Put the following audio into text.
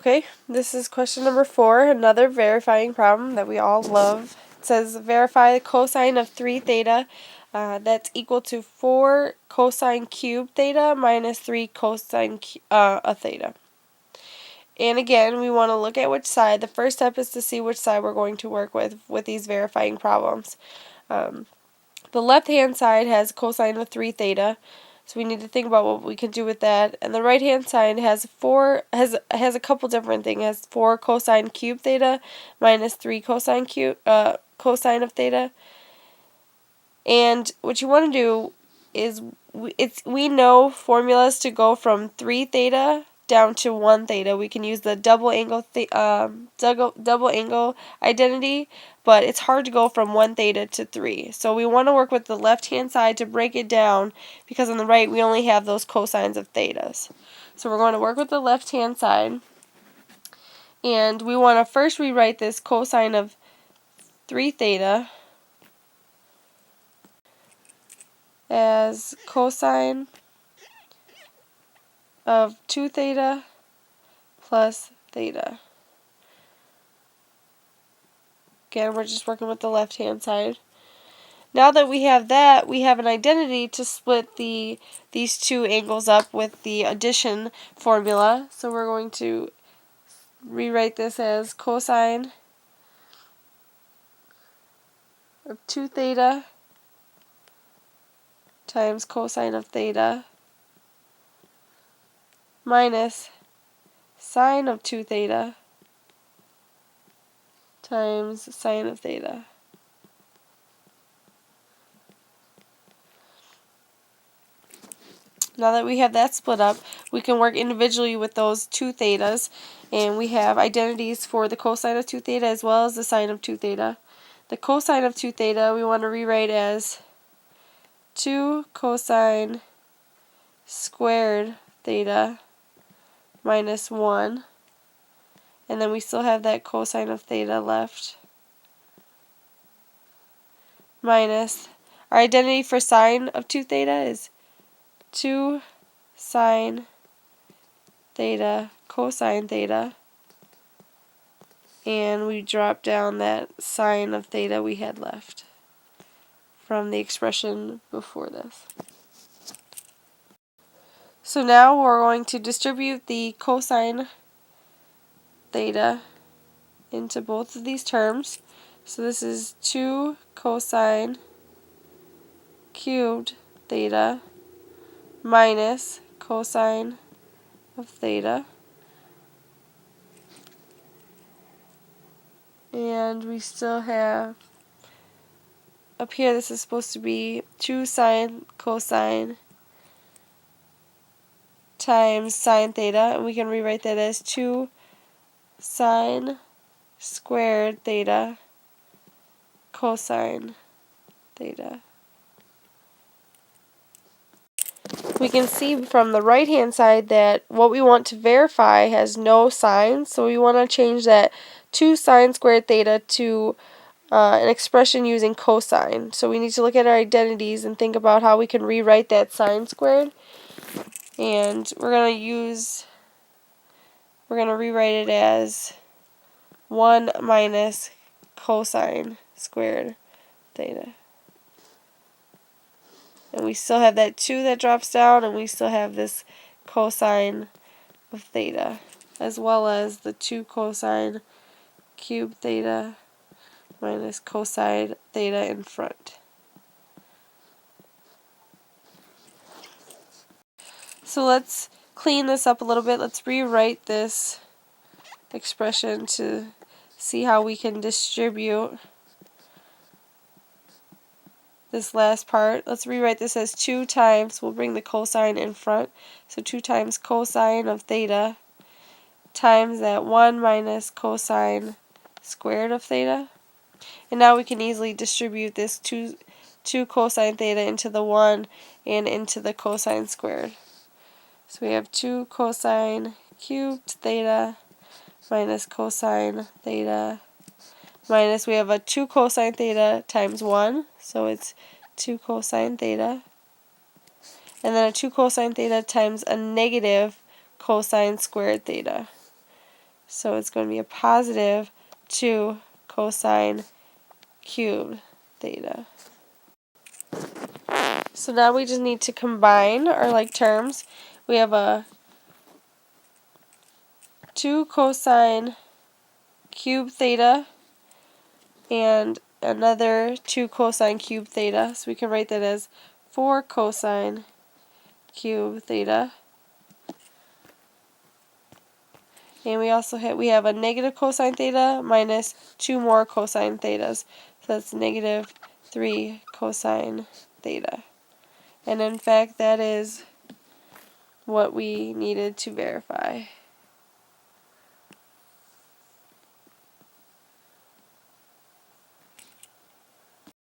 Okay, this is question number 4, another verifying problem that we all love. It says verify the cosine of 3 theta that's equal to 4 cosine cubed theta minus 3 cosine of theta. And again, we want to look at which side. The first step is to see which side we're going to work with these verifying problems. The left-hand side has cosine of 3 theta, so we need to think about what we can do with that. And the right-hand side has a couple different things. It has 4 cosine cubed theta minus 3 cosine cosine of theta. And what you want to do is we know formulas to go from 3 theta down to 1 theta. We can use the double angle identity, but it's hard to go from 1 theta to 3. So we want to work with the left-hand side to break it down, because on the right we only have those cosines of thetas. So we're going to work with the left-hand side, and we want to first rewrite this cosine of 3 theta as cosine of 2 theta plus theta. Again, we're just working with the left-hand side. Now that we have that, we have an identity to split these two angles up with the addition formula. So we're going to rewrite this as cosine of 2 theta times cosine of theta minus sine of 2 theta times sine of theta. Now that we have that split up, we can work individually with those 2 thetas, and we have identities for the cosine of 2 theta as well as the sine of 2 theta. The cosine of 2 theta we want to rewrite as 2 cosine squared theta minus 1, and then we still have that cosine of theta left, minus our identity for sine of 2 theta is 2 sine theta cosine theta, and we drop down that sine of theta we had left from the expression before this. So now we're going to distribute the cosine theta into both of these terms. So this is 2 cosine cubed theta minus cosine of theta. And we still have, up here this is supposed to be 2 sine cosine times sine theta, and we can rewrite that as 2 sine squared theta cosine theta. We can see from the right hand side that what we want to verify has no sign, so we want to change that 2 sine squared theta to an expression using cosine. So we need to look at our identities and think about how we can rewrite that sine squared. And we're going to rewrite it as 1 minus cosine squared theta. And we still have that 2 that drops down, and we still have this cosine of theta, as well as the 2 cosine cubed theta minus cosine theta in front. So let's clean this up a little bit. Let's rewrite this expression to see how we can distribute this last part. Let's rewrite this as 2 times, we'll bring the cosine in front, so 2 times cosine of theta times that 1 minus cosine squared of theta. And now we can easily distribute this 2 cosine theta into the 1 and into the cosine squared. So we have 2 cosine cubed theta minus cosine theta minus, we have a 2 cosine theta times 1, so it's 2 cosine theta, and then a 2 cosine theta times a negative cosine squared theta. So it's going to be a positive 2 cosine cubed theta. So now we just need to combine our like terms. We have a 2 cosine cubed theta and another 2 cosine cubed theta. So we can write that as 4 cosine cubed theta. And we have a negative cosine theta minus 2 more cosine thetas. So that's negative 3 cosine theta. And in fact, that is what we needed to verify.